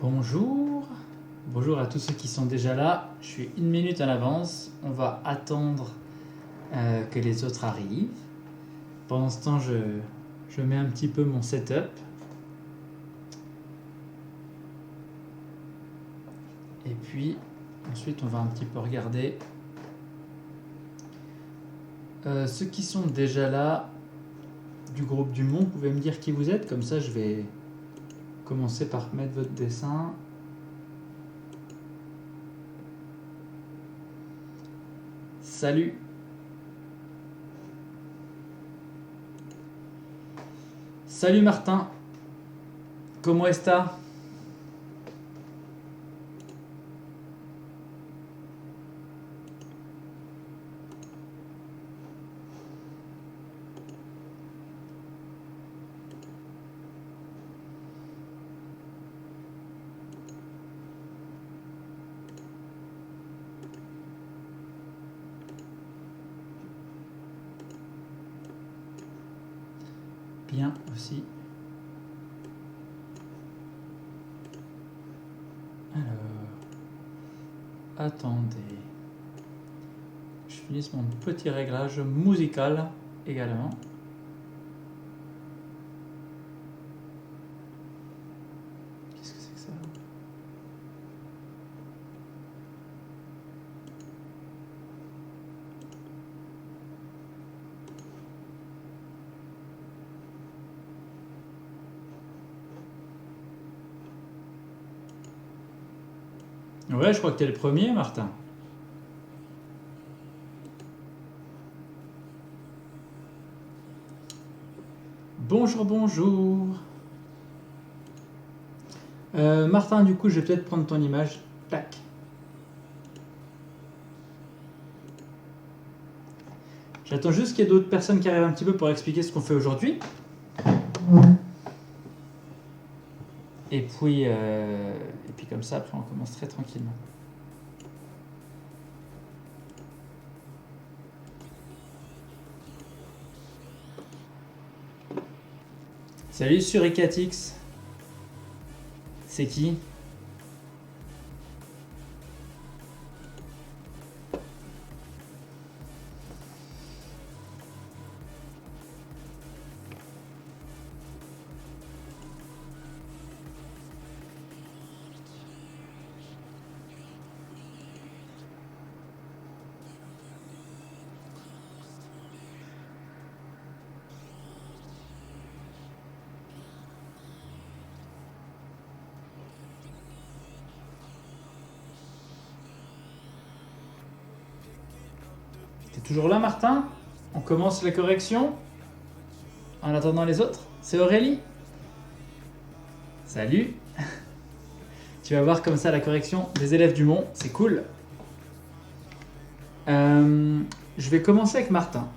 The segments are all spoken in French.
Bonjour, bonjour à tous ceux qui sont déjà là. Je suis une minute en avance. On va attendre que les autres arrivent. Pendant ce temps, je mets un petit peu mon setup. Et puis, ensuite, on va un petit peu regarder ceux qui sont déjà là du groupe du Mont. Vous pouvez me dire qui vous êtes, comme ça je vais commencer par mettre votre dessin. Salut. Salut Martin. Comment est-ce? Bien aussi. Alors, attendez. Je finisse mon petit réglage musical également. Qu'est-ce que c'est que ça? Ouais, je crois que t'es le premier, Martin. Bonjour, bonjour. Martin, du coup, je vais peut-être prendre ton image. Tac. J'attends juste qu'il y ait d'autres personnes qui arrivent un petit peu pour expliquer ce qu'on fait aujourd'hui. Et puis comme ça, après, on commence très tranquillement. Salut sur Ecatix. C'est qui? T'es toujours là, Martin? On commence la correction en attendant les autres. C'est Aurélie. Salut. Tu vas voir comme ça la correction des élèves du Mont, c'est cool. Je vais commencer avec Martin.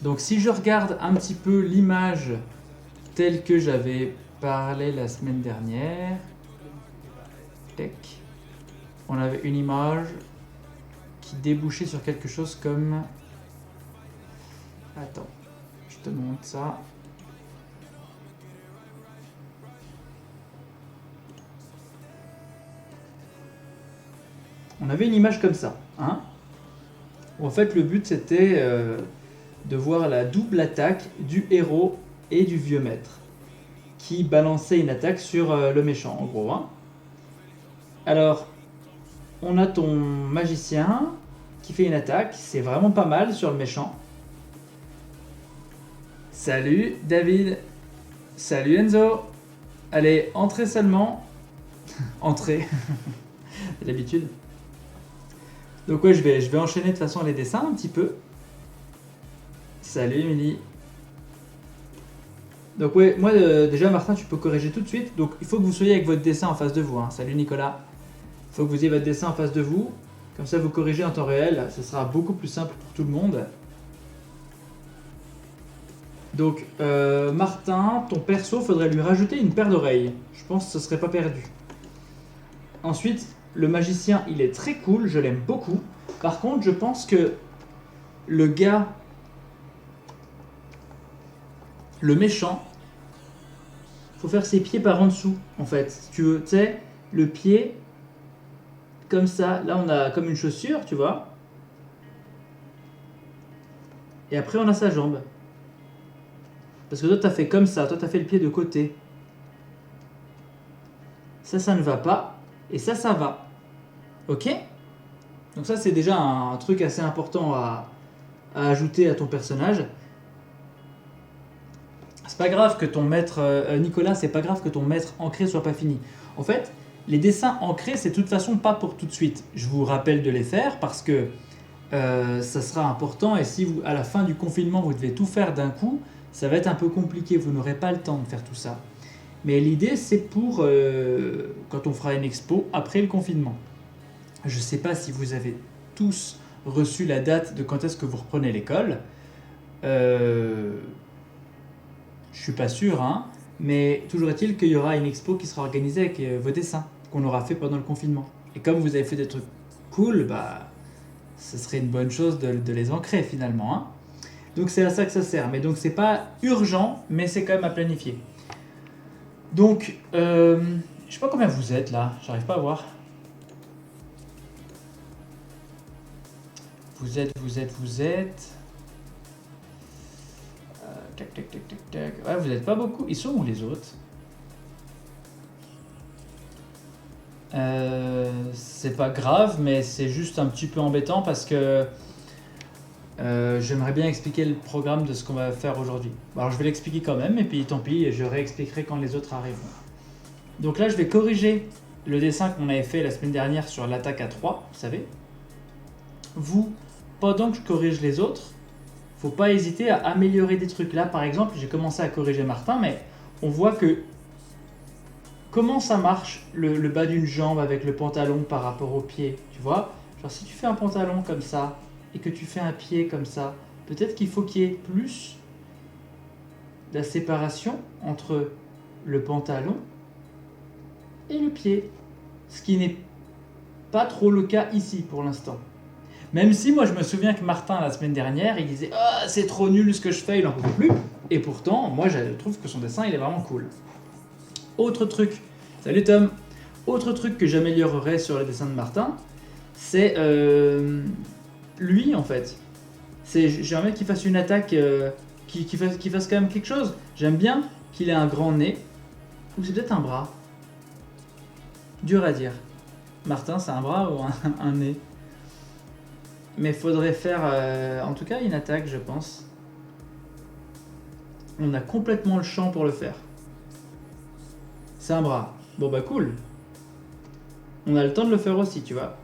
Donc si je regarde un petit peu l'image telle que j'avais parlé la semaine dernière, on avait une image qui débouchait sur quelque chose comme... Attends, je te montre ça. On avait une image comme ça, hein? En fait, le but c'était de voir la double attaque du héros et du vieux maître qui balançait une attaque sur le méchant, en gros, hein. Alors, on a ton magicien qui fait une attaque, c'est vraiment pas mal sur le méchant. Salut David. Salut Enzo. Allez, entrez seulement. Entrez. D'habitude. Donc ouais, je vais enchaîner de toute façon les dessins un petit peu. Salut Émilie. Donc ouais, moi déjà Martin, tu peux corriger tout de suite. Donc il faut que vous soyez avec votre dessin en face de vous, hein. Salut Nicolas. Il faut que vous ayez votre dessin en face de vous. Comme ça vous corrigez en temps réel. Ce sera beaucoup plus simple pour tout le monde. Donc Martin, ton perso, faudrait lui rajouter une paire d'oreilles. Je pense que ce serait pas perdu. Ensuite, le magicien, il est très cool, je l'aime beaucoup. Par contre, je pense que le gars, le méchant, faut faire ses pieds par en dessous, en fait. Si tu veux, tu sais, le pied comme ça. Là, on a comme une chaussure, tu vois. Et après, on a sa jambe. Parce que toi, tu as fait comme ça. Toi, tu as fait le pied de côté. Ça ne va pas. Et ça va. Ok? Donc ça, c'est déjà un truc assez important à ajouter à ton personnage. C'est pas grave que ton maître, Nicolas, c'est pas grave que ton maître ancré soit pas fini. En fait, les dessins ancrés, c'est de toute façon pas pour tout de suite. Je vous rappelle de les faire parce que ça sera important et si vous, à la fin du confinement, vous devez tout faire d'un coup, ça va être un peu compliqué, vous n'aurez pas le temps de faire tout ça. Mais l'idée, c'est pour quand on fera une expo après le confinement. Je sais pas si vous avez tous reçu la date de quand est-ce que vous reprenez l'école. Je suis pas sûr, hein, mais toujours est-il qu'il y aura une expo qui sera organisée avec vos dessins qu'on aura fait pendant le confinement. Et comme vous avez fait des trucs cool, bah, ce serait une bonne chose de les ancrer finalement, hein. Donc c'est à ça que ça sert. Mais donc c'est pas urgent, mais c'est quand même à planifier. Donc, je sais pas combien vous êtes là, j'arrive pas à voir. Vous êtes. Tac, tac, tac, tac, tac. Ouais, vous n'êtes pas beaucoup. Ils sont où les autres? C'est pas grave, mais c'est juste un petit peu embêtant parce que j'aimerais bien expliquer le programme de ce qu'on va faire aujourd'hui. Alors je vais l'expliquer quand même, et puis tant pis, je réexpliquerai quand les autres arriveront. Donc là, je vais corriger le dessin qu'on avait fait la semaine dernière sur l'attaque à 3, vous savez. Vous, pendant que je corrige les autres, faut pas hésiter à améliorer des trucs. Là, par exemple, j'ai commencé à corriger Martin, mais on voit que comment ça marche le bas d'une jambe avec le pantalon par rapport au pied, tu vois? Genre si tu fais un pantalon comme ça et que tu fais un pied comme ça, peut-être qu'il faut qu'il y ait plus de la séparation entre le pantalon et le pied. Ce qui n'est pas trop le cas ici pour l'instant. Même si moi je me souviens que Martin la semaine dernière il disait ah c'est trop nul ce que je fais, il en pouvait plus. Et pourtant moi je trouve que son dessin il est vraiment cool. Autre truc, salut Tom. Autre truc que j'améliorerais sur le dessin de Martin, c'est lui en fait. J'aimerais qu'il fasse une attaque, qu'il fasse quand même quelque chose. J'aime bien qu'il ait un grand nez, ou c'est peut-être un bras. Dur à dire. Martin c'est un bras ou un nez? Mais faudrait faire en tout cas une attaque, je pense. On a complètement le champ pour le faire. C'est un bras. Bon bah cool. On a le temps de le faire aussi, tu vois.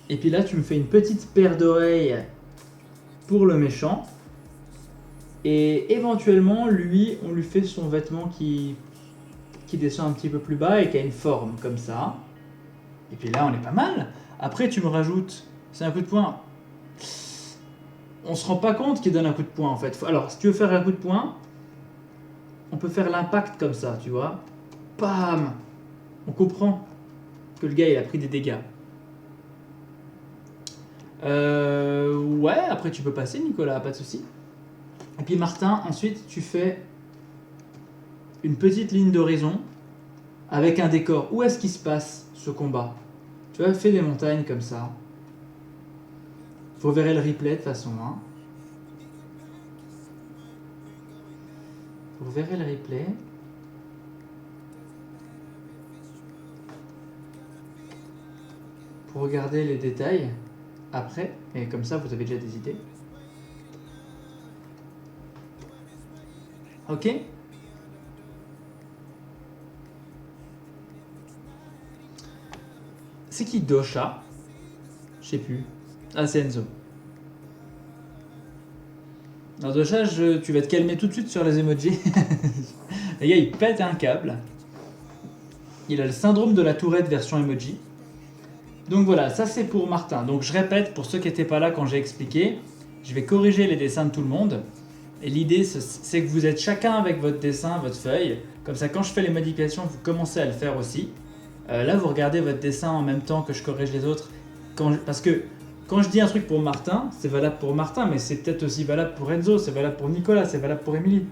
Et puis là, tu me fais une petite paire d'oreilles pour le méchant. Et éventuellement, lui, on lui fait son vêtement qui descend un petit peu plus bas et qui a une forme comme ça. Et puis là, on est pas mal. Après, tu me rajoutes, c'est un coup de poing. On se rend pas compte qu'il donne un coup de poing en fait. Alors, si tu veux faire un coup de poing, on peut faire l'impact comme ça, tu vois. Bam! On comprend que le gars il a pris des dégâts. Ouais, après tu peux passer, Nicolas, pas de souci. Et puis Martin, ensuite tu fais une petite ligne d'horizon avec un décor. Où est-ce qu'il se passe ce combat? Tu vois, fais des montagnes comme ça. Vous verrez le replay de toute façon. Hein. Vous verrez le replay. Pour regarder les détails après. Et comme ça, vous avez déjà des idées. Ok? C'est qui Dosha? Je sais plus. Ah, c'est Enzo. Alors Dosha, tu vas te calmer tout de suite sur les emojis. Le gars, il pète un câble. Il a le syndrome de la tourette version emoji. Donc voilà, ça c'est pour Martin. Donc je répète, pour ceux qui n'étaient pas là quand j'ai expliqué, je vais corriger les dessins de tout le monde. Et l'idée, c'est que vous êtes chacun avec votre dessin, votre feuille. Comme ça, quand je fais les modifications, vous commencez à le faire aussi. Là, vous regardez votre dessin en même temps que je corrige les autres. Parce que quand je dis un truc pour Martin, c'est valable pour Martin, mais c'est peut-être aussi valable pour Enzo, c'est valable pour Nicolas, c'est valable pour Émilie.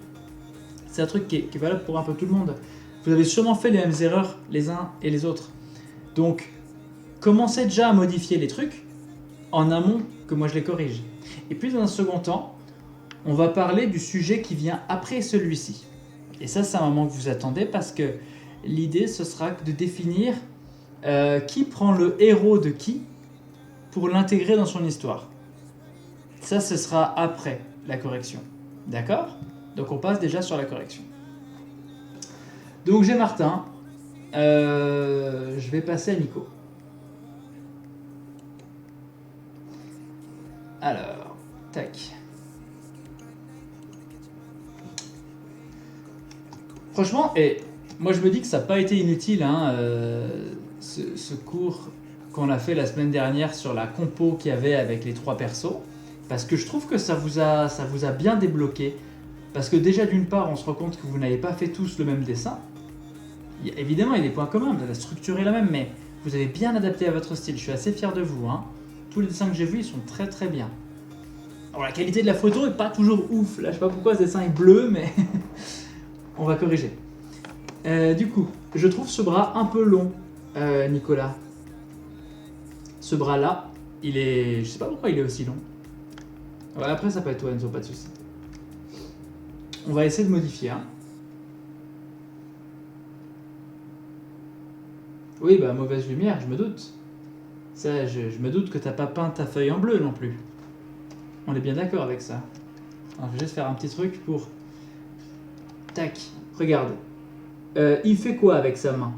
C'est un truc qui est valable pour un peu tout le monde. vous avez sûrement fait les mêmes erreurs les uns et les autres. Donc, commencez déjà à modifier les trucs en amont que moi je les corrige. Et puis dans un second temps, on va parler du sujet qui vient après celui-ci. Et ça, c'est un moment que vous attendez parce que l'idée, ce sera de définir qui prend le héros de qui pour l'intégrer dans son histoire. Ça, ce sera après la correction. D'accord? Donc on passe déjà sur la correction. Donc j'ai Martin. Je vais passer à Nico. Alors, tac. Franchement, et moi je me dis que ça n'a pas été inutile, hein, ce cours qu'on a fait la semaine dernière sur la compo qu'il y avait avec les 3 persos, parce que je trouve que ça vous a bien débloqué. Parce que déjà d'une part, on se rend compte que vous n'avez pas fait tous le même dessin. Évidemment, il y a des points communs, la structure est la même, mais vous avez bien adapté à votre style. Je suis assez fier de vous, hein. Tous les dessins que j'ai vus, ils sont très très bien. Alors la qualité de la photo est pas toujours ouf. Là, je sais pas pourquoi ce dessin est bleu, mais on va corriger. Du coup, je trouve ce bras un peu long, Nicolas. Ce bras-là, il est... Je sais pas pourquoi il est aussi long. Ouais, après, ça peut être toi, Enzo, pas de soucis. On va essayer de modifier. Hein. Oui, bah mauvaise lumière, je me doute. Ça, je me doute que t'as pas peint ta feuille en bleu non plus. On est bien d'accord avec ça. Alors, je vais juste faire un petit truc pour... Tac, regarde. Il fait quoi avec sa main?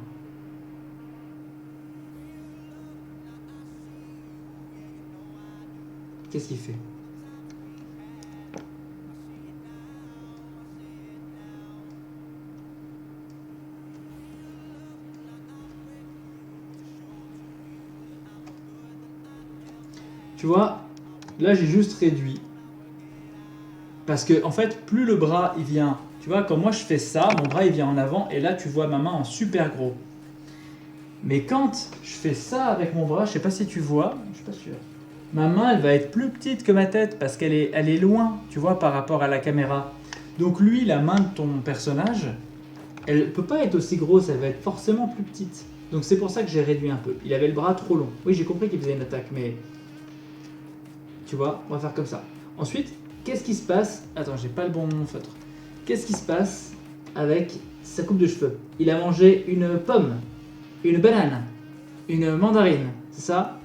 Qu'est-ce qu'il fait? Tu vois, là j'ai juste réduit. Parce que en fait, plus le bras il vient, tu vois, quand moi je fais ça, mon bras il vient en avant et là tu vois ma main en super gros. Mais quand je fais ça avec mon bras, je sais pas si tu vois, je suis pas sûr. Ma main elle va être plus petite que ma tête parce qu'elle est loin, tu vois, par rapport à la caméra. Donc lui, la main de ton personnage, elle peut pas être aussi grosse, elle va être forcément plus petite. Donc c'est pour ça que j'ai réduit un peu. Il avait le bras trop long. Oui, j'ai compris qu'il faisait une attaque, mais... Tu vois, on va faire comme ça. Ensuite, qu'est-ce qui se passe? Attends, j'ai pas le bon feutre. Qu'est-ce qui se passe avec sa coupe de cheveux? Il a mangé une pomme, une banane, une mandarine, c'est ça?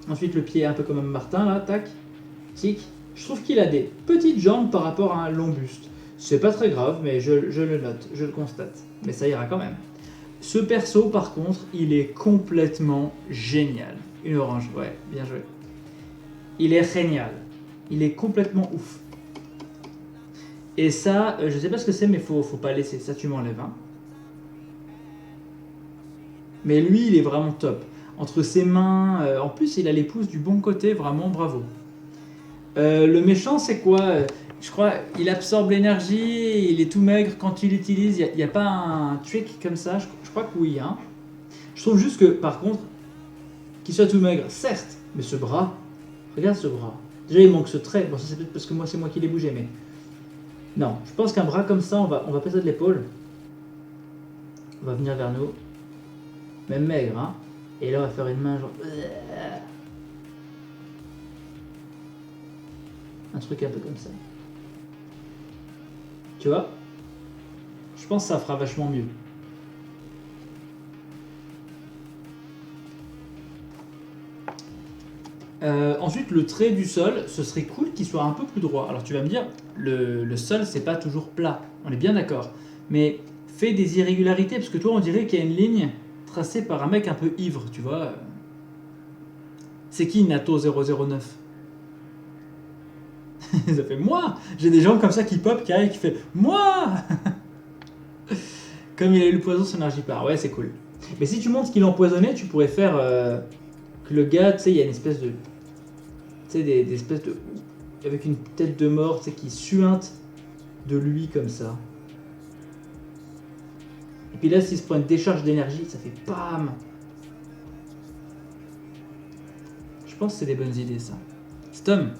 Ensuite, le pied un peu comme Martin, là, tac, tic. Je trouve qu'il a des petites jambes par rapport à un long buste. C'est pas très grave, mais je le note, je le constate. Mais ça ira quand même. Ce perso, par contre, il est complètement génial. Une orange, ouais, bien joué. Il est génial. Il est complètement ouf. Et ça, je sais pas ce que c'est, mais faut pas laisser. Ça, tu m'enlèves. Hein. Mais lui, il est vraiment top. Entre ses mains, en plus, il a les pouces du bon côté, vraiment bravo. Le méchant, c'est quoi? Je crois il absorbe l'énergie, il est tout maigre quand il l'utilise. Il n'y a pas un trick comme ça. Je crois que oui. Hein. Je trouve juste que, par contre, qu'il soit tout maigre, certes, mais ce bras, regarde ce bras. Déjà, il manque ce trait. Bon, ça c'est peut-être parce que c'est moi qui l'ai bougé, mais... Non, je pense qu'un bras comme ça, on va passer de l'épaule. On va venir vers nous. Même maigre, hein. Et là, on va faire une main genre... Un truc un peu comme ça. Tu vois? Je pense que ça fera vachement mieux. Ensuite, le trait du sol, ce serait cool qu'il soit un peu plus droit. Alors tu vas me dire, le sol, c'est pas toujours plat. On est bien d'accord. Mais fais des irrégularités, parce que toi, on dirait qu'il y a une ligne tracée par un mec un peu ivre, tu vois. C'est qui Nato 009? Ça fait moi. J'ai des gens comme ça qui pop, qui arrivent, qui fait moi. Comme il a eu le poison, son énergie part. Ouais, c'est cool. Mais si tu montres qu'il est empoisonné, tu pourrais faire que le gars, tu sais, il y a une espèce de... Tu sais, des espèces de... Avec une tête de mort, tu sais, qui suinte de lui comme ça. Et puis là, s'il se prend une décharge d'énergie, ça fait PAM. Je pense que c'est des bonnes idées, ça. Stom,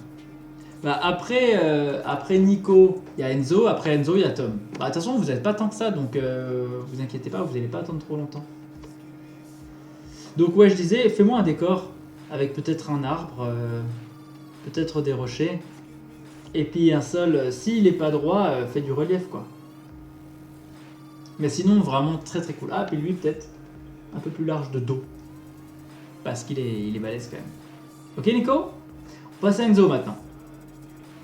Bah après Nico, il y a Enzo, après Enzo, il y a Tom. Bah de toute façon, vous n'êtes pas tant que ça, donc vous inquiétez pas, vous n'allez pas attendre trop longtemps. Donc ouais, je disais, fais-moi un décor avec peut-être un arbre, peut-être des rochers, et puis un sol. S'il est pas droit, fais du relief quoi. Mais sinon, vraiment très très cool. Ah, puis lui peut-être un peu plus large de dos, parce qu'il est balèze quand même. Ok Nico, on passe à Enzo maintenant.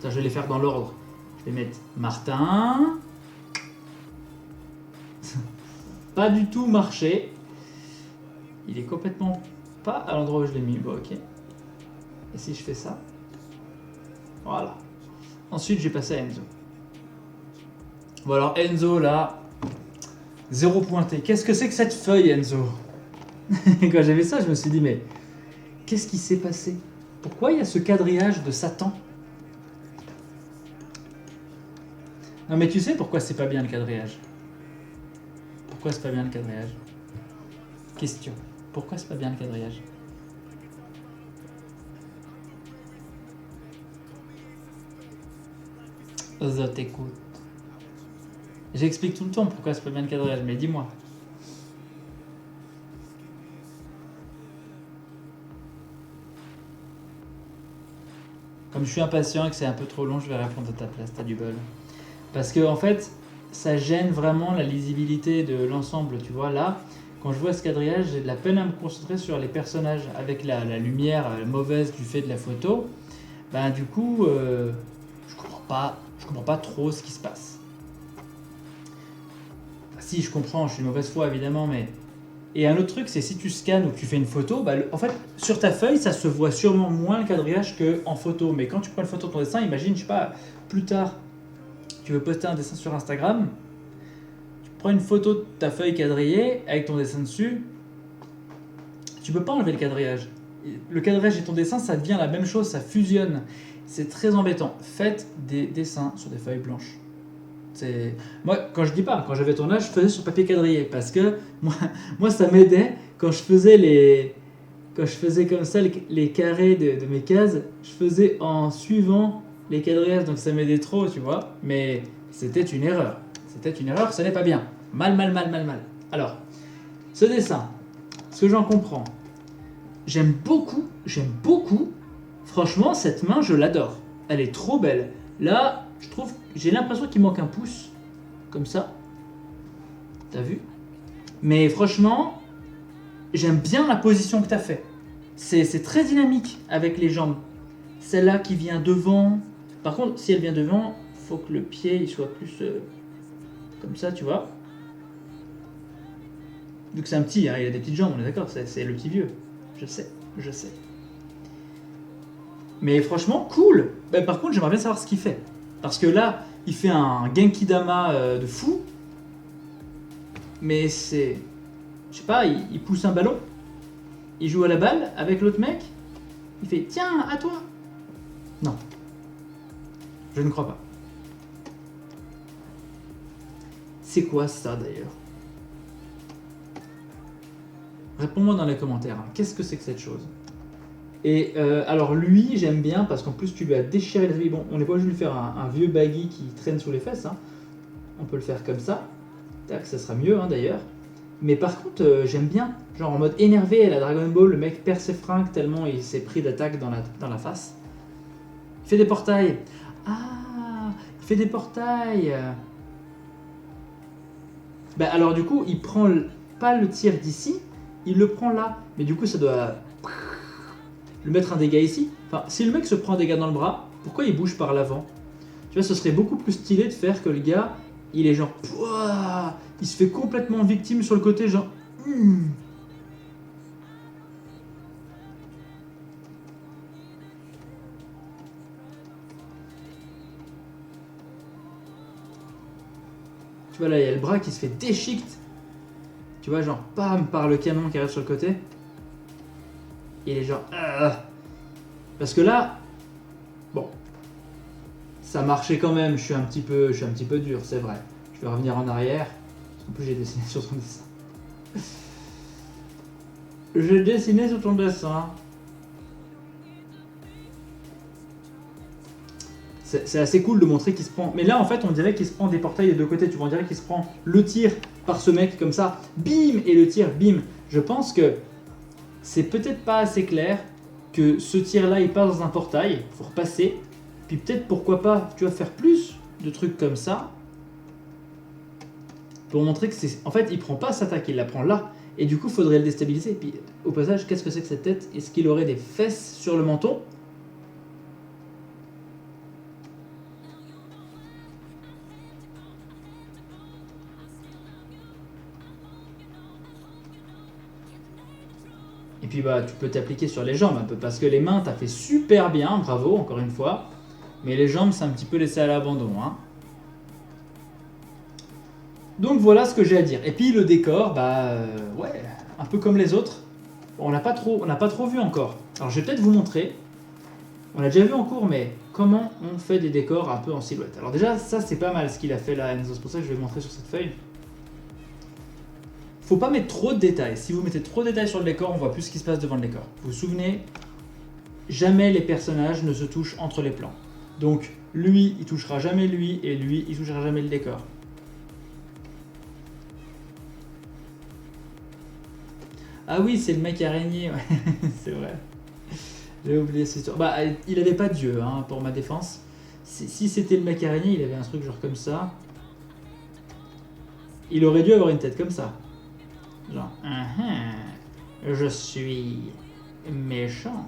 Ça, je vais les faire dans l'ordre. Je vais mettre Martin. Pas du tout marché. Il est complètement pas à l'endroit où je l'ai mis. Bon, ok. Et si je fais ça? Voilà. Ensuite, j'ai passé à Enzo. Bon, alors Enzo, là, zéro pointé. Qu'est-ce que c'est que cette feuille, Enzo? Quand j'ai vu ça, je me suis dit, mais qu'est-ce qui s'est passé? Pourquoi il y a ce quadrillage de Satan? Non, mais tu sais pourquoi c'est pas bien le quadrillage? Pourquoi c'est pas bien le quadrillage? Question. Pourquoi c'est pas bien le quadrillage? Je t'écoute. J'explique tout le temps pourquoi c'est pas bien le quadrillage, mais dis-moi. Comme je suis impatient et que c'est un peu trop long, je vais répondre à ta place, t'as du bol. Parce que en fait, ça gêne vraiment la lisibilité de l'ensemble, tu vois. Là, quand je vois ce quadrillage, j'ai de la peine à me concentrer sur les personnages avec la lumière mauvaise du fait de la photo. Ben du coup, je comprends pas trop ce qui se passe. Enfin, si, je comprends, je suis de mauvaise foi évidemment, mais... Et un autre truc, c'est si tu scannes ou que tu fais une photo, bah, en fait, sur ta feuille, ça se voit sûrement moins le quadrillage qu'en photo. Mais quand tu prends une photo de ton dessin, imagine, je sais pas, plus tard, tu veux poster un dessin sur Instagram, tu prends une photo de ta feuille quadrillée avec ton dessin dessus, tu peux pas enlever le quadrillage. Le quadrillage et ton dessin, ça devient la même chose, ça fusionne. C'est très embêtant. Faites des dessins sur des feuilles blanches. Moi, quand je dis pas, quand j'avais ton âge, je faisais sur papier quadrillé parce que moi ça m'aidait quand je faisais quand je faisais comme ça les carrés de mes cases, je faisais en suivant les quadrillages, donc ça m'aidait trop, tu vois. Mais c'était une erreur. C'était une erreur, ce n'est pas bien. Mal, mal, mal, mal, mal. Alors, ce dessin, ce que j'en comprends, j'aime beaucoup. Franchement, cette main, je l'adore. Elle est trop belle. Là, je trouve, j'ai l'impression qu'il manque un pouce, comme ça. T'as vu? Mais franchement, j'aime bien la position que t'as fait. C'est très dynamique avec les jambes. Celle-là qui vient devant. Par contre, si elle vient devant, faut que le pied il soit plus comme ça, tu vois. Vu que c'est un petit, hein, il a des petites jambes, on est d'accord, c'est le petit vieux. Je sais, je sais. Mais franchement, cool. Bah, par contre, j'aimerais bien savoir ce qu'il fait. Parce que là, il fait un Genki Dama de fou. Mais c'est... Je sais pas, il pousse un ballon. Il joue à la balle avec l'autre mec. Il fait tiens, à toi. Non. Je ne crois pas. C'est quoi ça d'ailleurs? Réponds-moi dans les commentaires. Hein. Qu'est-ce que c'est que cette chose? Et alors lui, j'aime bien parce qu'en plus tu lui as déchiré les habits. Bon, on n'est pas obligé de lui faire un vieux baggy qui traîne sous les fesses. Hein. On peut le faire comme ça. Tac, ça sera mieux hein, d'ailleurs. Mais par contre, j'aime bien. Genre en mode énervé à la Dragon Ball, le mec perd ses fringues tellement il s'est pris d'attaque dans la face. Il fait des portails. Ah, il fait des portails. Bah alors du coup, il prend pas le tir d'ici, il le prend là. Mais du coup, ça doit le mettre un dégât ici. Enfin, si le mec se prend un dégât dans le bras, pourquoi il bouge par l'avant? Tu vois, ce serait beaucoup plus stylé de faire que le gars, il est genre... Pouah, il se fait complètement victime sur le côté, genre... Tu vois, là, il y a le bras qui se fait déchiqueter. Tu vois, genre, pam, par le canon qui arrive sur le côté. Il est genre... Parce que là... Bon. Ça marchait quand même, je suis un petit peu dur, c'est vrai. Je vais revenir en arrière. Parce qu'en plus, j'ai dessiné sur ton dessin. J'ai dessiné sur ton dessin. c'est assez cool de montrer qu'il se prend. Mais là, en fait, on dirait qu'il se prend des portails des deux côtés. Tu vois, on dirait qu'il se prend le tir par ce mec comme ça, bim, et le tir, bim. Je pense que c'est peut-être pas assez clair que ce tir-là, il passe dans un portail, il faut repasser. Puis peut-être, pourquoi pas, tu vas faire plus de trucs comme ça pour montrer que c'est. En fait, il prend pas cette attaque, il la prend là. Et du coup, il faudrait le déstabiliser. Et puis, au passage, qu'est-ce que c'est que cette tête? Est-ce qu'il aurait des fesses sur le menton? Et puis bah tu peux t'appliquer sur les jambes un peu parce que les mains t'as fait super bien, bravo encore une fois. Mais les jambes c'est un petit peu laissé à l'abandon. Hein. Donc voilà ce que j'ai à dire. Et puis le décor, ouais, un peu comme les autres. On n'a pas trop vu encore. Alors je vais peut-être vous montrer. On l'a déjà vu en cours, mais comment on fait des décors un peu en silhouette. Alors déjà ça c'est pas mal ce qu'il a fait là Enzo, c'est pour ça que je vais montrer sur cette feuille. Faut pas mettre trop de détails. Si vous mettez trop de détails sur le décor, on voit plus ce qui se passe devant le décor. Vous vous souvenez, jamais les personnages ne se touchent entre les plans. Donc lui, il touchera jamais lui, et lui, il touchera jamais le décor. Ah oui, c'est le mec araignée, ouais. C'est vrai. J'ai oublié cette histoire. Bah, il avait pas d'yeux, hein, pour ma défense. Si c'était le mec araignée, il avait un truc genre comme ça. Il aurait dû avoir une tête comme ça. Genre, je suis méchant.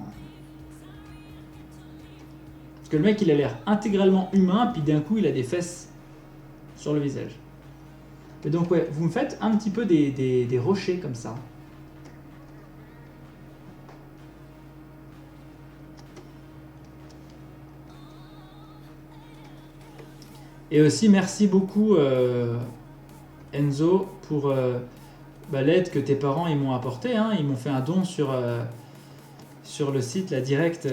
Parce que le mec, il a l'air intégralement humain, puis d'un coup, il a des fesses sur le visage. Et donc, ouais, vous me faites un petit peu des rochers comme ça. Et aussi, merci beaucoup, Enzo, pour l'aide que tes parents ils m'ont apporté. Hein. Ils m'ont fait un don sur le site, la direct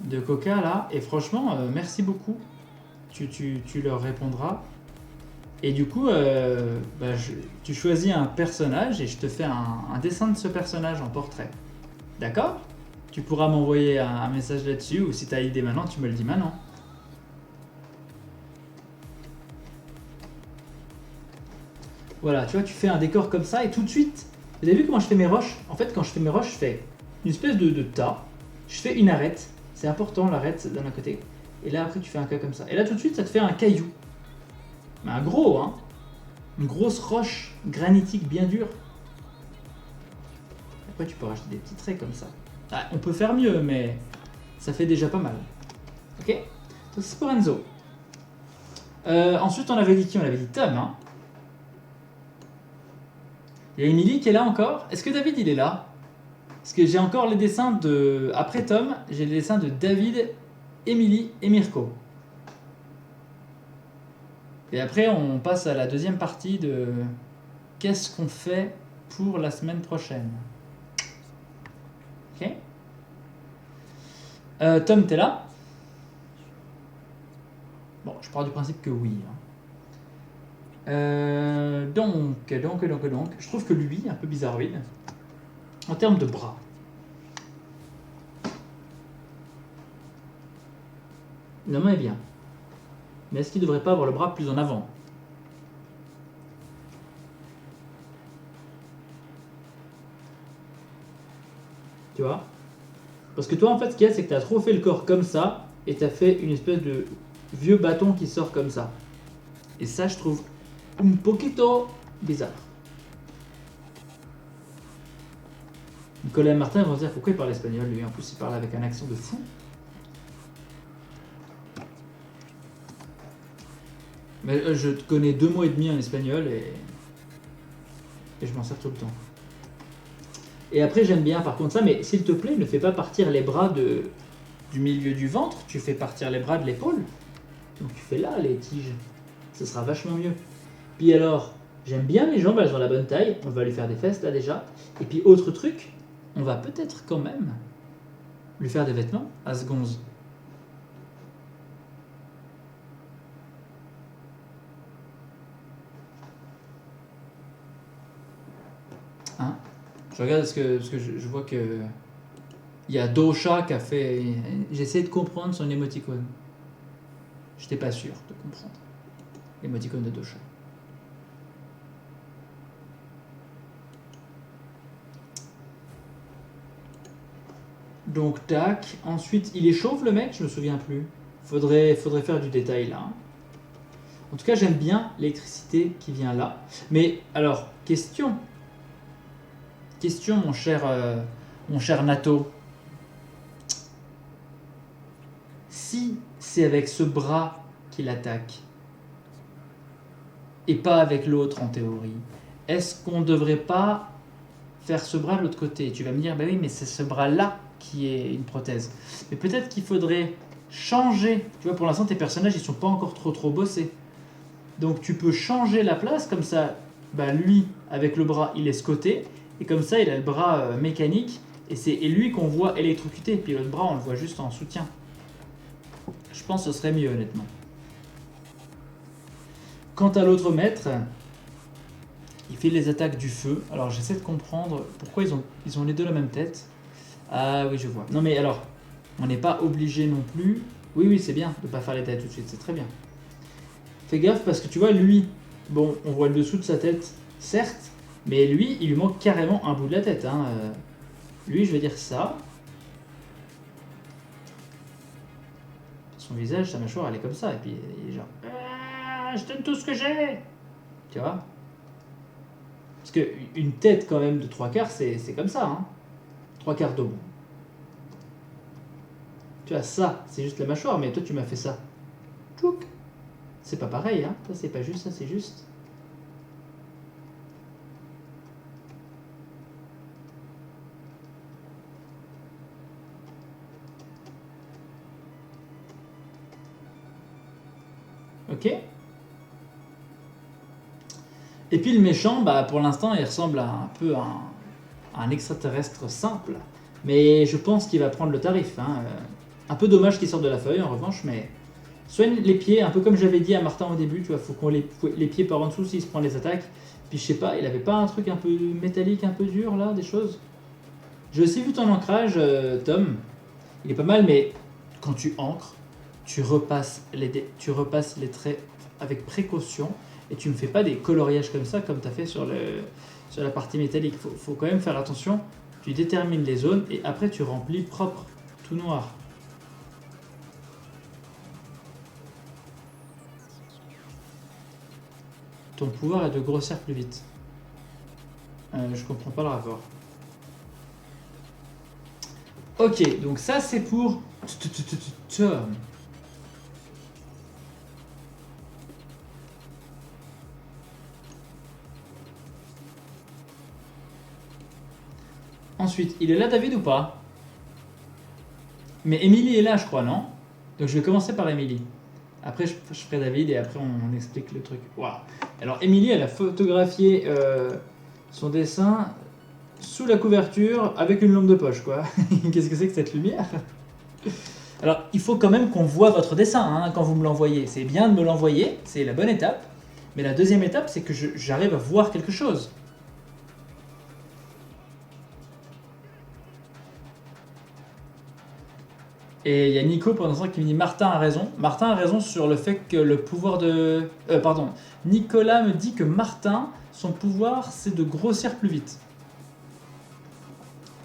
de Coca, là. Et franchement, merci beaucoup. Tu leur répondras. Et du coup, tu choisis un personnage et je te fais un dessin de ce personnage en portrait. D'accord? Tu pourras m'envoyer un message là-dessus, ou si tu as l'idée maintenant, tu me le dis maintenant. Voilà, tu vois, tu fais un décor comme ça et tout de suite, vous avez vu comment je fais mes roches? En fait, quand je fais mes roches, je fais une espèce de tas, je fais une arête, c'est important l'arête d'un côté, et là après tu fais un cas comme ça. Et là tout de suite, ça te fait un caillou. Mais un gros, hein? Une grosse roche granitique bien dure. Après, tu peux rajouter des petits traits comme ça. Ah, on peut faire mieux, mais ça fait déjà pas mal. Ok? Donc c'est pour Enzo. Ensuite, on avait dit qui? On avait dit Tom, hein? Il y a Emily qui est là encore. Est-ce que David il est là? Parce que j'ai encore les dessins de. Après Tom, j'ai les dessins de David, Emily et Mirko. Et après, on passe à la deuxième partie de qu'est-ce qu'on fait pour la semaine prochaine. Ok? Tom, t'es là? Bon, je pars du principe que oui. Hein. Donc, je trouve que lui, un peu bizarroïde, en termes de bras. La main est bien. Mais est-ce qu'il ne devrait pas avoir le bras plus en avant? Tu vois? Parce que toi, en fait, ce qu'il y a, c'est que tu as trop fait le corps comme ça, et tu as fait une espèce de vieux bâton qui sort comme ça. Et ça, je trouve un poquito bizarre. Nicolas et Martin vont se dire pourquoi il parle espagnol, lui. En plus, il parle avec un accent de fou. Mais je connais 2 mots et demi en espagnol et je m'en sers tout le temps. Et après, j'aime bien par contre ça, mais s'il te plaît, ne fais pas partir les bras du milieu du ventre, tu fais partir les bras de l'épaule. Donc tu fais là les tiges. Ce sera vachement mieux. Puis alors, j'aime bien les jambes, elles ont la bonne taille. On va lui faire des fesses là déjà. Et puis autre truc, on va peut-être quand même lui faire des vêtements à ce gonze. Hein? Je regarde parce que je vois que il y a Dosha qui a fait. J'essaie de comprendre son émoticône. J'étais pas sûr de comprendre. Émoticône de 2 chats. Donc tac. Ensuite, il est chauve le mec, je me souviens plus. Faudrait faire du détail là. En tout cas, j'aime bien l'électricité qui vient là. Mais alors, question, mon cher Nato. Si c'est avec ce bras qu'il attaque et pas avec l'autre en théorie, est-ce qu'on ne devrait pas faire ce bras de l'autre côté? Tu vas me dire, bah oui, mais c'est ce bras-là qui est une prothèse. Mais peut-être qu'il faudrait changer. Tu vois, pour l'instant, tes personnages, ils sont pas encore trop bossés. Donc tu peux changer la place, comme ça, bah, lui, avec le bras, il est ce côté, et comme ça, il a le bras mécanique, et c'est lui qu'on voit électrocuté, puis l'autre bras, on le voit juste en soutien. Je pense que ce serait mieux, honnêtement. Quant à l'autre maître, il fait les attaques du feu. Alors j'essaie de comprendre pourquoi ils ont les deux la même tête. Ah oui, je vois. Non mais alors, on n'est pas obligé non plus. Oui, c'est bien de ne pas faire les têtes tout de suite, c'est très bien. Fais gaffe parce que tu vois, lui, bon, on voit le dessous de sa tête, certes, mais lui, il lui manque carrément un bout de la tête. Hein. Lui, je vais dire ça. Son visage, sa mâchoire, elle est comme ça, et puis il est genre, je donne tout ce que j'ai. Tu vois? Parce qu'une tête quand même de 3/4, c'est comme ça. Hein. 3/4 d'eau. Tu vois, ça, c'est juste la mâchoire, mais toi, tu m'as fait ça. Tchouk. C'est pas pareil, hein. Ça, c'est pas juste, ça, c'est juste. Ok. Et puis le méchant, bah, pour l'instant, il ressemble à un peu à un extraterrestre simple. Mais je pense qu'il va prendre le tarif. Hein. Un peu dommage qu'il sorte de la feuille, en revanche, mais... Soigne les pieds, un peu comme j'avais dit à Martin au début, tu vois, faut qu'on les pieds par en dessous s'il se prend les attaques. Puis je sais pas, il avait pas un truc un peu métallique, un peu dur là, des choses. J'ai aussi vu ton ancrage, Tom. Il est pas mal, mais quand tu ancres, tu repasses les traits avec précaution et tu me fais pas des coloriages comme ça, comme tu as fait sur la partie métallique. Faut quand même faire attention. Tu détermines les zones et après tu remplis propre, tout noir. Ton pouvoir est de grossir plus vite. Je comprends pas le rapport. Ok, donc ça c'est pour Tom. Ensuite, il est là David ou pas? Mais Emily est là je crois, non? Donc je vais commencer par Emily. Après je ferai David et après on explique le truc. Waouh. Alors Emily elle a photographié son dessin sous la couverture avec une lampe de poche quoi. Qu'est-ce que c'est que cette lumière? Alors il faut quand même qu'on voit votre dessin hein, quand vous me l'envoyez. C'est bien de me l'envoyer, c'est la bonne étape. Mais la deuxième étape c'est que j'arrive à voir quelque chose. Et il y a Nico pendant ce temps qui me dit Martin a raison. Martin a raison sur le fait que le pouvoir de... pardon. Nicolas me dit que Martin, son pouvoir, c'est de grossir plus vite.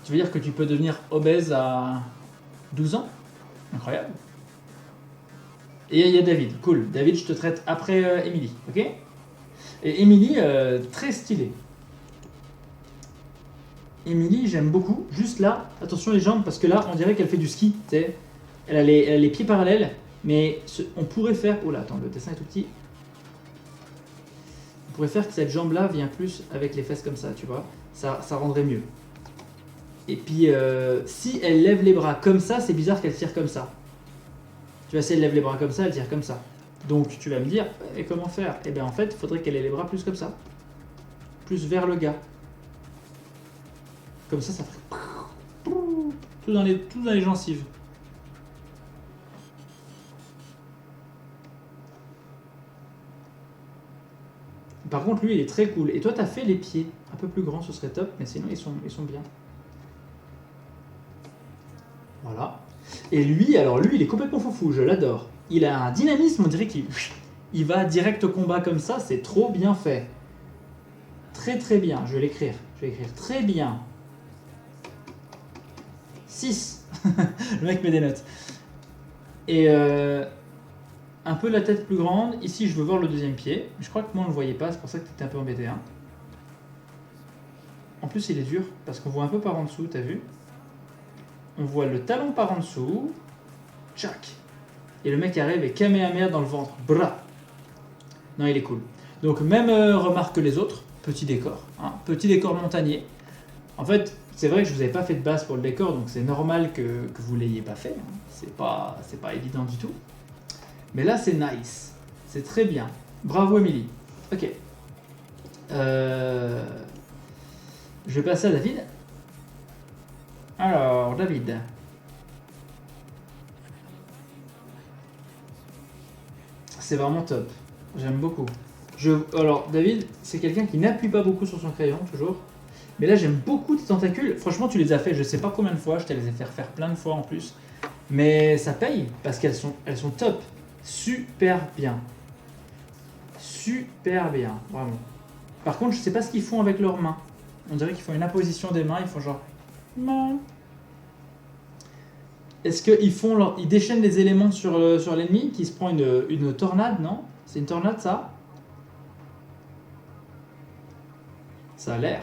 Tu veux dire que tu peux devenir obèse à 12 ans? Incroyable. Et il y a David. Cool. David, je te traite après Emily. Ok? Et Emily, très stylée. Emily, j'aime beaucoup. Juste là, attention les jambes, parce que là, on dirait qu'elle fait du ski. Tu sais. Elle a les pieds parallèles, mais on pourrait faire... Oh là, attends, le dessin est tout petit. On pourrait faire que cette jambe-là vient plus avec les fesses comme ça, tu vois. Ça rendrait mieux. Et puis, si elle lève les bras comme ça, c'est bizarre qu'elle tire comme ça. Tu vois, si elle lève les bras comme ça, elle tire comme ça. Donc, tu vas me dire, et comment faire? Eh bien, en fait, il faudrait qu'elle ait les bras plus comme ça. Plus vers le gars. Comme ça ferait... Tout dans les gencives. Par contre, lui, il est très cool. Et toi, t'as fait les pieds un peu plus grands, ce serait top, mais sinon, ils sont bien. Voilà. Et lui, alors lui, il est complètement foufou, je l'adore. il a un dynamisme, on dirait qu'il va direct au combat comme ça, c'est trop bien fait. Très très bien, je vais l'écrire. Je vais écrire très bien. 6. Le mec met des notes. Et un peu la tête plus grande. Ici, je veux voir le deuxième pied. Je crois que moi, on ne le voyait pas, c'est pour ça que tu étais un peu embêté. Hein. En plus, il est dur, parce qu'on voit un peu par en dessous, t'as vu? On voit le talon par en dessous. Tchac. Et le mec arrive et Kamehameha dans le ventre. Bra. Non, il est cool. Donc, même remarque que les autres. Petit décor. Hein. Petit décor montagnier. En fait, c'est vrai que je vous avais pas fait de base pour le décor, donc c'est normal que vous l'ayez pas fait. Hein. C'est pas évident du tout. Mais là, c'est nice. C'est très bien. Bravo, Emily. Ok. Je vais passer à David. Alors, David. C'est vraiment top. J'aime beaucoup. Alors, David, c'est quelqu'un qui n'appuie pas beaucoup sur son crayon, toujours. Mais là, j'aime beaucoup tes tentacules. Franchement, tu les as fait je sais pas combien de fois. Je te les ai fait faire plein de fois en plus. Mais ça paye parce qu'elles sont top. Super bien. Super bien, vraiment. Par contre, je sais pas ce qu'ils font avec leurs mains. On dirait qu'ils font une imposition des mains. Ils font genre... Non. Est-ce qu'ils déchaînent les éléments sur l'ennemi qui se prend une tornade, non? C'est une tornade, ça? Ça a l'air.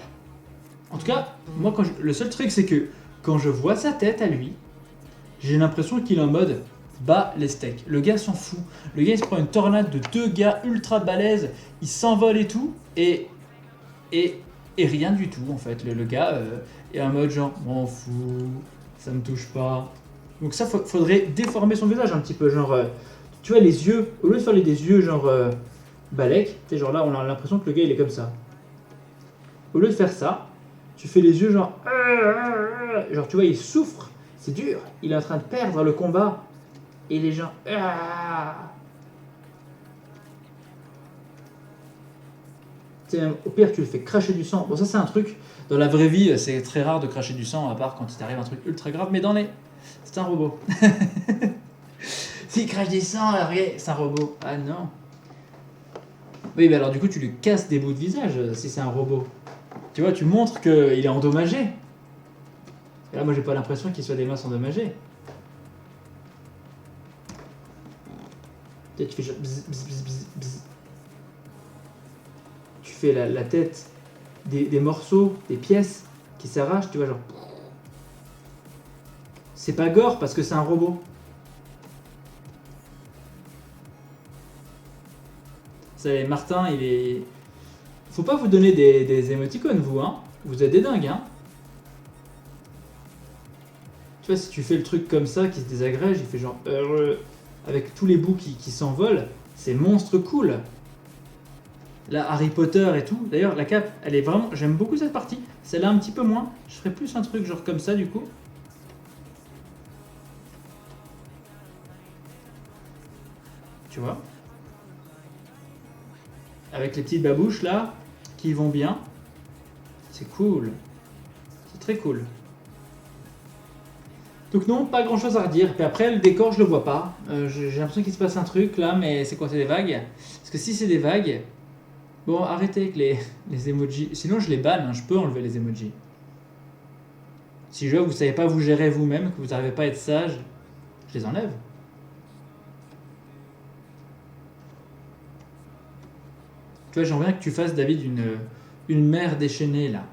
En tout cas, moi, le seul truc, c'est que quand je vois sa tête à lui, j'ai l'impression qu'il est en mode bas les steaks. Le gars s'en fout. Le gars, il se prend une tornade de 2 gars ultra balèzes, il s'envole et tout, et rien du tout, en fait. Le gars est en mode genre, m'en fous, ça me touche pas. Donc ça, faudrait déformer son visage un petit peu, genre, tu vois, les yeux, au lieu de faire des yeux genre balèques, tu sais, genre là, on a l'impression que le gars, il est comme ça. Au lieu de faire ça, tu fais les yeux genre, genre, tu vois, il souffre, c'est dur, il est en train de perdre le combat, et les gens, tu sais, au pire, tu le fais cracher du sang. Bon, ça, c'est un truc, dans la vraie vie, c'est très rare de cracher du sang, à part quand il t'arrive un truc ultra grave, mais c'est un robot. S'il crache des sangs, regarde, c'est un robot. Ah non. Oui, mais alors du coup, tu lui casses des bouts de visage si c'est un robot. Tu vois, tu montres qu'il est endommagé. Et là, moi, j'ai pas l'impression qu'il soit des masses endommagées. Tu fais genre bzz, bzz, bzz, bzz, bzz. Tu fais la tête des morceaux, des pièces qui s'arrachent, tu vois, genre. C'est pas gore parce que c'est un robot. C'est Martin, il est. Faut pas vous donner des émoticônes, vous, hein. Vous êtes des dingues, hein. Tu vois, si tu fais le truc comme ça, qui se désagrège, il fait genre... avec tous les bouts qui s'envolent, c'est monstre cool. Là, Harry Potter et tout. D'ailleurs, la cape, elle est vraiment... J'aime beaucoup cette partie. Celle-là, un petit peu moins. Je ferais plus un truc genre comme ça, du coup. Tu vois? Avec les petites babouches, là, qui vont bien. C'est cool. C'est très cool. Donc non, pas grand chose à redire. Puis après, le décor, je le vois pas. J'ai l'impression qu'il se passe un truc là, mais c'est quoi? C'est des vagues? Parce que si c'est des vagues... Bon, arrêtez avec les emojis. Sinon, je les banne, hein. Je peux enlever les emojis. Si je vois que vous savez pas vous gérer vous-même, que vous n'arrivez pas à être sage, je les enlève. Tu vois, j'aimerais bien que tu fasses, David, une mer déchaînée là.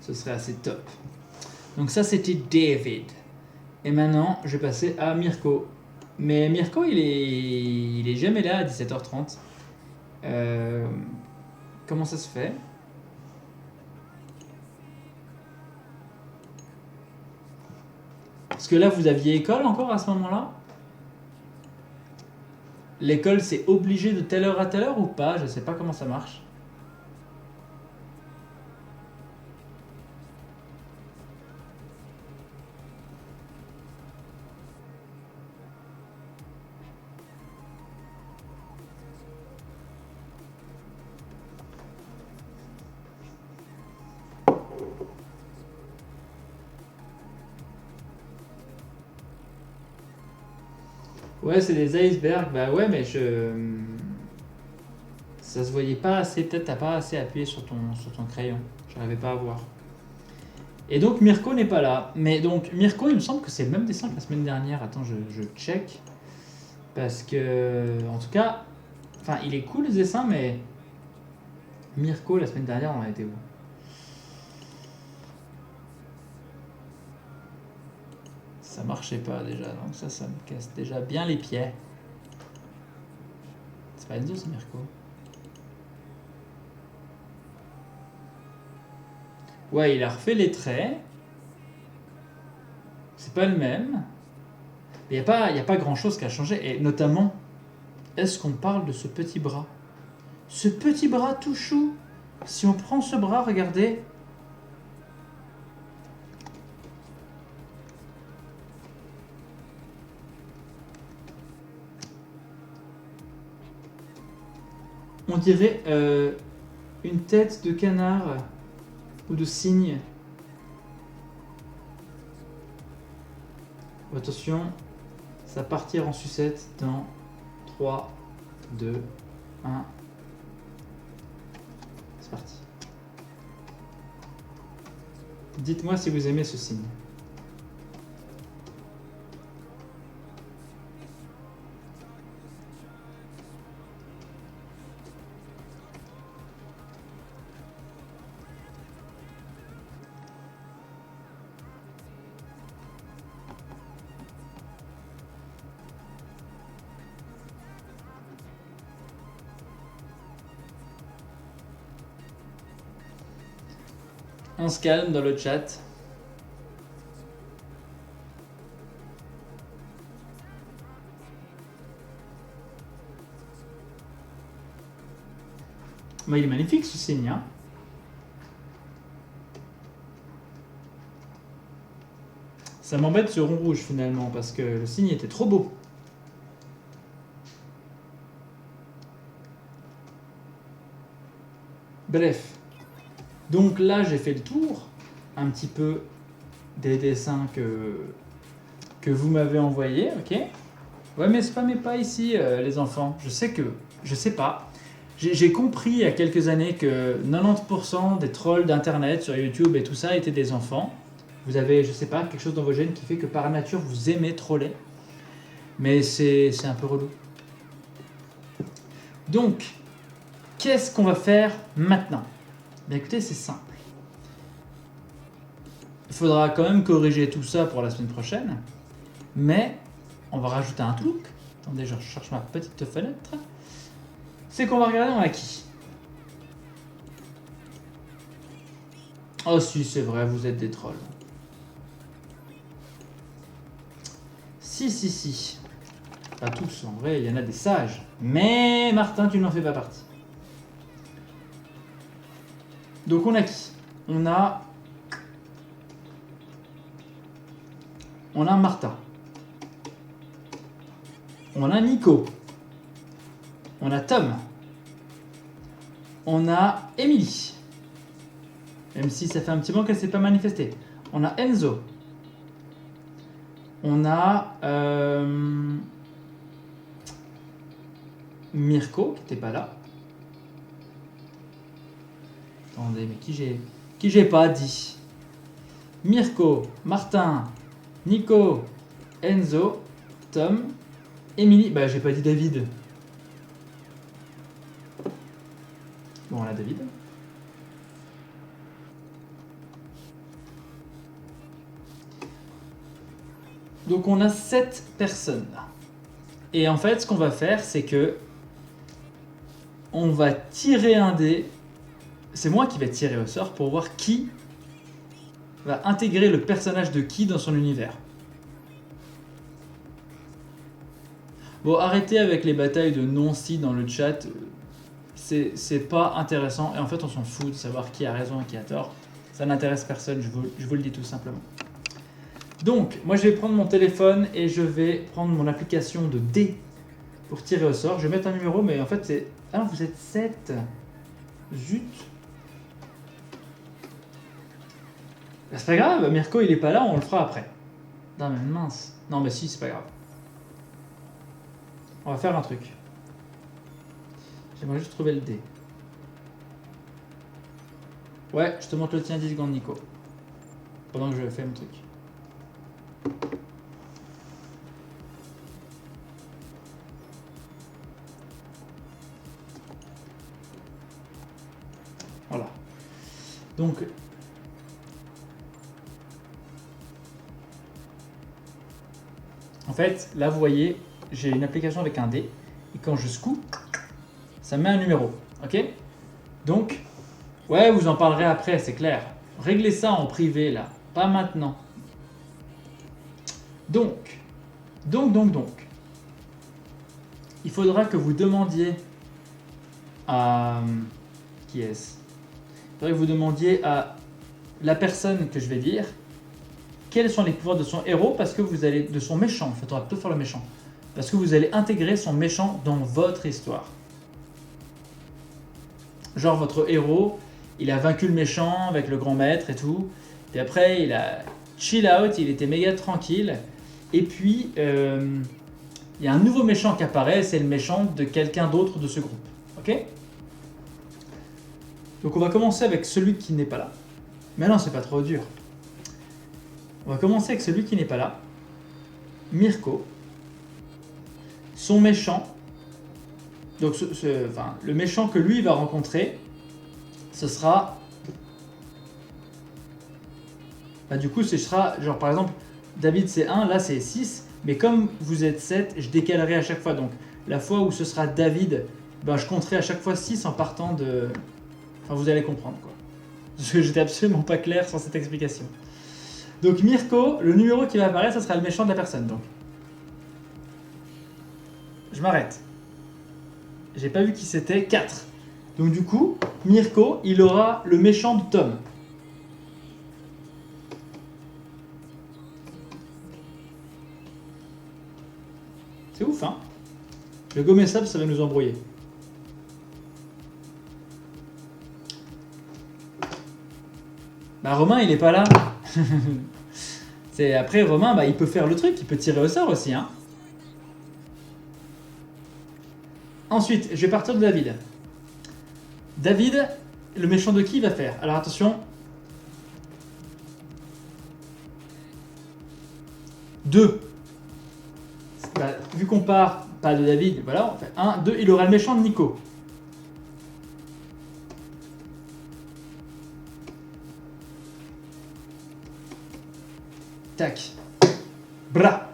Ce serait assez top. Donc ça, c'était David. Et maintenant, je vais passer à Mirko. Mais Mirko, il est jamais là à 17h30. Comment ça se fait? Parce que là, vous aviez école encore à ce moment-là? L'école, c'est obligé de telle heure à telle heure ou pas? Je sais pas comment ça marche. Ouais, c'est des icebergs. Bah ouais, mais ça se voyait pas assez. Peut-être t'as pas assez appuyé sur ton crayon. J'arrivais pas à voir. Et donc Mirko n'est pas là. Mais donc Mirko, il me semble que c'est le même dessin que la semaine dernière. Attends, je check. Parce que, en tout cas, enfin, il est cool le dessin, mais Mirko, la semaine dernière, on a été où? Ça marchait pas déjà, donc ça me casse déjà bien les pieds. C'est pas Enzo, c'est Mirko. Ouais, il a refait les traits. C'est pas le même. Il n'y a pas grand chose qui a changé. Et notamment, est-ce qu'on parle de ce petit bras? Ce petit bras tout chou. Si on prend ce bras, regardez. On dirait une tête de canard ou de cygne. Attention, ça va partir en sucette dans 3, 2, 1. C'est parti. Dites-moi si vous aimez ce signe. On se calme dans le chat. Bah, il est magnifique ce signe. Hein. Ça m'embête ce rond rouge finalement parce que le signe était trop beau. Bref. Donc là j'ai fait le tour un petit peu des dessins que vous m'avez envoyés, ok? Ouais mais spammez pas ici les enfants. Je sais pas. J'ai compris il y a quelques années que 90% des trolls d'internet sur YouTube et tout ça étaient des enfants. Vous avez, je sais pas, quelque chose dans vos gènes qui fait que par nature vous aimez troller. Mais c'est un peu relou. Donc, qu'est-ce qu'on va faire maintenant? Bien écoutez, c'est simple. Il faudra quand même corriger tout ça pour la semaine prochaine. Mais on va rajouter un truc. Attendez, je cherche ma petite fenêtre. C'est qu'on va regarder on a qui. Oh si, c'est vrai, vous êtes des trolls. Si. Pas tous, en vrai, il y en a des sages. Mais Martin, tu n'en fais pas partie. Donc on a qui? On a Martin. On a Nico. On a Tom. On a Emily. Même si ça fait un petit moment qu'elle ne s'est pas manifestée. On a Enzo. On a Mirko, qui n'était pas là. Attendez, mais qui j'ai pas dit? Mirko, Martin, Nico, Enzo, Tom, Emily. Bah, j'ai pas dit David. Bon, on a David. Donc on a 7 personnes. Et en fait, ce qu'on va faire, c'est que on va tirer un dé. C'est moi qui vais tirer au sort pour voir qui va intégrer le personnage de qui dans son univers. Bon, arrêtez avec les batailles de non-si dans le chat. C'est pas intéressant. Et en fait, on s'en fout de savoir qui a raison et qui a tort. Ça n'intéresse personne, je vous le dis tout simplement. Donc, moi je vais prendre mon téléphone et je vais prendre mon application de dés pour tirer au sort. Je vais mettre un numéro, mais en fait c'est... Ah, vous êtes 7. Zut. Bah, c'est pas grave, Mirko il est pas là, on le fera après. Non mais mince. Non mais si, c'est pas grave. On va faire un truc. J'aimerais juste trouver le dé. Ouais, je te montre le tien 10 secondes, Nico. Pendant que je fais mon truc. Voilà. Donc, en fait, là, vous voyez, j'ai une application avec un dé. Et quand je secoue, ça met un numéro. Ok? Donc, ouais, vous en parlerez après, c'est clair. Réglez ça en privé, là. Pas maintenant. Donc, il faudra que vous demandiez à... Qui est-ce? Il faudrait que vous demandiez à la personne que je vais dire quels sont les pouvoirs de son héros, parce que vous allez... De son méchant, en fait, on va plutôt faire le méchant. Parce que vous allez intégrer son méchant dans votre histoire. Genre, votre héros, il a vaincu le méchant avec le grand maître et tout. Et après, il a chill out, il était méga tranquille. Et puis, il y a un nouveau méchant qui apparaît, c'est le méchant de quelqu'un d'autre de ce groupe. Ok? Donc on va commencer avec celui qui n'est pas là. Mais non, c'est pas trop dur. On va commencer avec celui qui n'est pas là. Mirko. Son méchant. Donc le méchant que lui va rencontrer, ce sera... Bah, du coup, ce sera, genre par exemple, David c'est 1, là c'est 6. Mais comme vous êtes 7, je décalerai à chaque fois. Donc la fois où ce sera David, ben, je compterai à chaque fois 6 en partant de... Enfin, vous allez comprendre quoi. Parce que j'étais absolument pas clair sur cette explication. Donc Mirko, le numéro qui va apparaître, ça sera le méchant de la personne. Donc, je m'arrête. J'ai pas vu qui c'était. 4. Donc du coup, Mirko, il aura le méchant de Tom. C'est ouf, hein? Le gommer ça va nous embrouiller. Bah Romain, il est pas là. Après, Romain, bah, il peut faire le truc, il peut tirer au sort aussi, hein. Ensuite, je vais partir de David. David, le méchant de qui il va faire? Alors attention. 2. Bah, vu qu'on part pas de David, voilà, on fait 1, 2, il aura le méchant de Nico. Tac. Bra.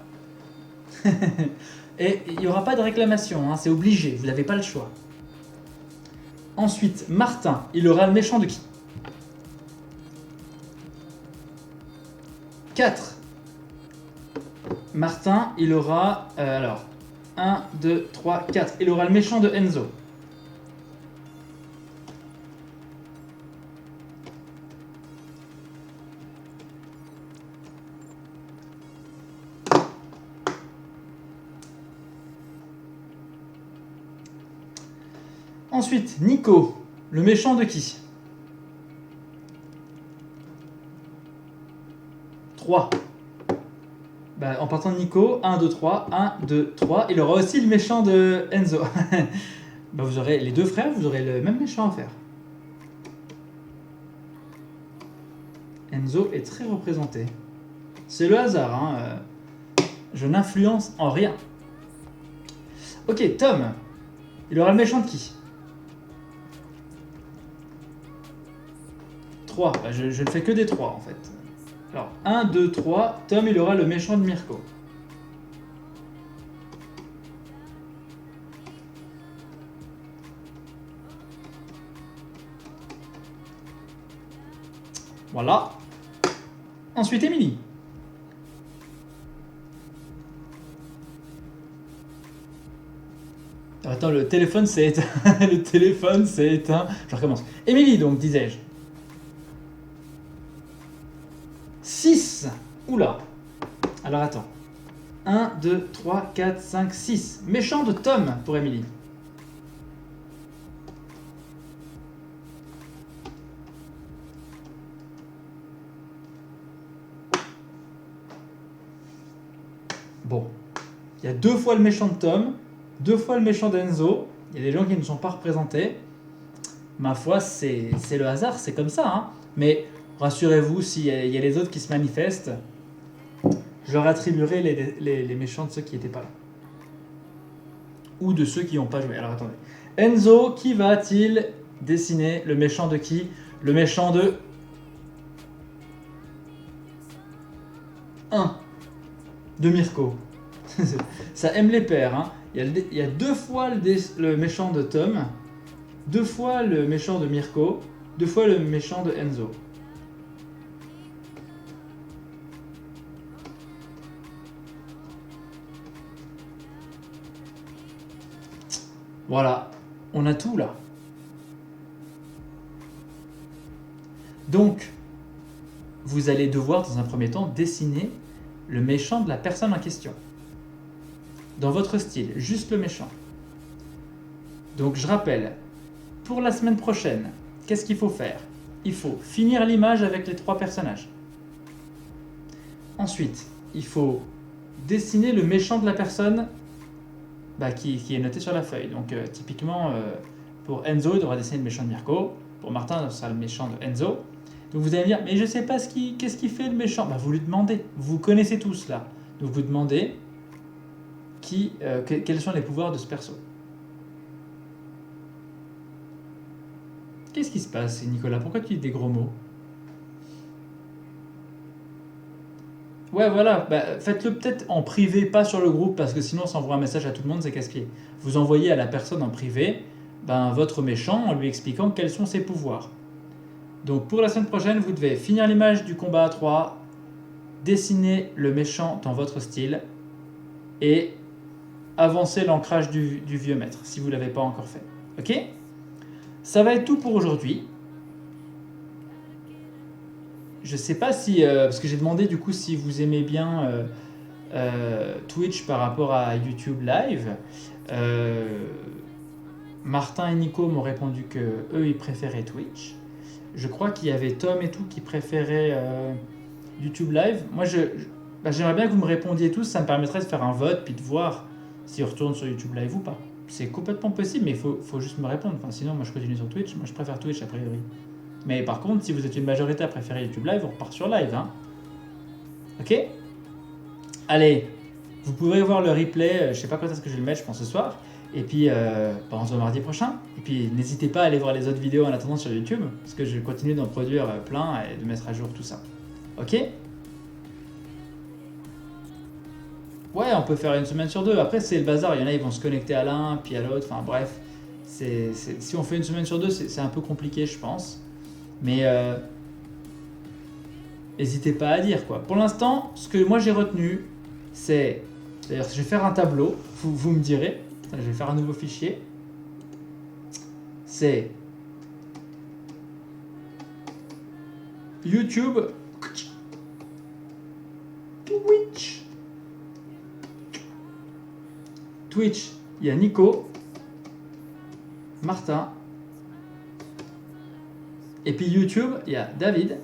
Et il n'y aura pas de réclamation, hein, c'est obligé, vous n'avez pas le choix. Ensuite, Martin, il aura le méchant de qui? 4. Martin, il aura... alors, 1, 2, 3, 4. Il aura le méchant de Enzo. Ensuite, Nico, le méchant de qui? 3. Bah, en partant de Nico, 1, 2, 3, 1, 2, 3. Il aura aussi le méchant de Enzo. Bah, vous aurez les deux frères, vous aurez le même méchant à faire. Enzo est très représenté. C'est le hasard, hein. Je n'influence en rien. Ok, Tom. Il aura le méchant de qui? 3. Bah, je ne fais que des 3 en fait. Alors, 1, 2, 3. Tom, il aura le méchant de Mirko. Voilà. Ensuite, Émilie. Attends, le téléphone s'est éteint. Le téléphone s'est éteint. Je recommence. Émilie, donc, disais-je. 6. Oula. Alors, attends. 1, 2, 3, 4, 5, 6. Méchant de Tom pour Émilie. Bon. Il y a 2 fois le méchant de Tom, 2 fois le méchant d'Enzo. Il y a des gens qui ne sont pas représentés. Ma foi, c'est le hasard, c'est comme ça. Hein. Mais rassurez-vous, s'il y a les autres qui se manifestent, je leur attribuerai les méchants de ceux qui n'étaient pas là. Ou de ceux qui n'ont pas joué. Alors attendez. Enzo, qui va-t-il dessiner? Le méchant de qui? Le méchant de 1. De Mirko. Ça aime les pairs. Hein. Il y a 2 fois le méchant de Tom, 2 fois le méchant de Mirko, 2 fois le méchant de Enzo. Voilà, on a tout là. Donc, vous allez devoir dans un premier temps dessiner le méchant de la personne en question. Dans votre style, juste le méchant. Donc je rappelle, pour la semaine prochaine, qu'est-ce qu'il faut faire? Il faut finir l'image avec les 3 personnages. Ensuite, il faut dessiner le méchant de la personne qui est noté sur la feuille. Donc typiquement, pour Enzo, il devra dessiner le méchant de Mirko. Pour Martin, ce sera le méchant de Enzo. Donc vous allez me dire, mais je ne sais pas qu'est-ce qu'il fait le méchant. Vous lui demandez, vous connaissez tous là. Donc vous demandez quels sont les pouvoirs de ce perso. Qu'est-ce qui se passe, Nicolas? Pourquoi tu dis des gros mots? Ouais, voilà, faites-le peut-être en privé, pas sur le groupe, parce que sinon on s'envoie un message à tout le monde, c'est casse-pied. Vous envoyez à la personne en privé votre méchant en lui expliquant quels sont ses pouvoirs. Donc pour la semaine prochaine, vous devez finir l'image du combat à 3, dessiner le méchant dans votre style et avancer l'ancrage du vieux maître, si vous ne l'avez pas encore fait. Ok? Ça va être tout pour aujourd'hui. Je sais pas si... parce que j'ai demandé du coup si vous aimez bien Twitch par rapport à YouTube Live. Martin et Nico m'ont répondu que eux ils préféraient Twitch. Je crois qu'il y avait Tom et tout qui préféraient YouTube Live. Moi j'aimerais bien que vous me répondiez tous, ça me permettrait de faire un vote puis de voir s'ils retournent sur YouTube Live ou pas. C'est complètement possible, mais il faut juste me répondre. Enfin, sinon, moi je continue sur Twitch. Moi je préfère Twitch a priori. Mais par contre, si vous êtes une majorité à préférer YouTube Live, on repart sur Live. Hein. Ok? Allez, vous pouvez voir le replay. Je sais pas quand est-ce que je vais le mettre, je pense ce soir. Et puis, on se voit mardi prochain. Et puis, n'hésitez pas à aller voir les autres vidéos en attendant sur YouTube, parce que je vais continuer d'en produire plein et de mettre à jour tout ça. Ok? Ouais, on peut faire une semaine sur 2. Après, c'est le bazar. Il y en a, ils vont se connecter à l'un, puis à l'autre. Enfin, bref. Si on fait une semaine sur 2, c'est un peu compliqué, je pense. Mais n'hésitez pas à dire, quoi. Pour l'instant, ce que moi j'ai retenu, c'est... D'ailleurs, je vais faire un tableau. Vous me direz. Je vais faire un nouveau fichier. C'est... YouTube... Twitch, il y a Nico, Martin, et puis YouTube, il y a David,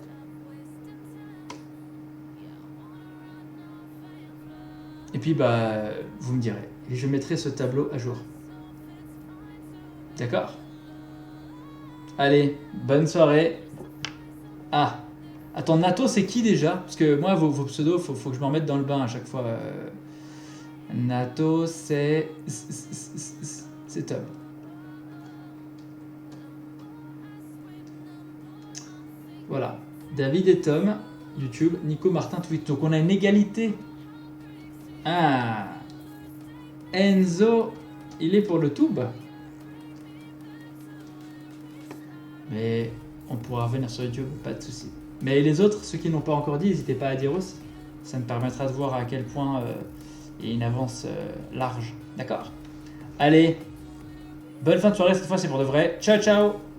et puis vous me direz, et je mettrai ce tableau à jour. D'accord? Allez, bonne soirée. Ah, attends, Nato, c'est qui déjà? Parce que moi, vos pseudos, faut que je m'en mette dans le bain à chaque fois. Nato, c'est Tom. Voilà. David et Tom, YouTube, Nico, Martin, Twitch. Donc on a une égalité. Ah. Enzo, il est pour le tube. Mais on pourra revenir sur YouTube, pas de souci. Mais les autres, ceux qui n'ont pas encore dit, n'hésitez pas à dire aussi. Ça me permettra de voir à quel point... il y a une avance large. D'accord? Allez, bonne fin de soirée, cette fois c'est pour de vrai. Ciao, ciao!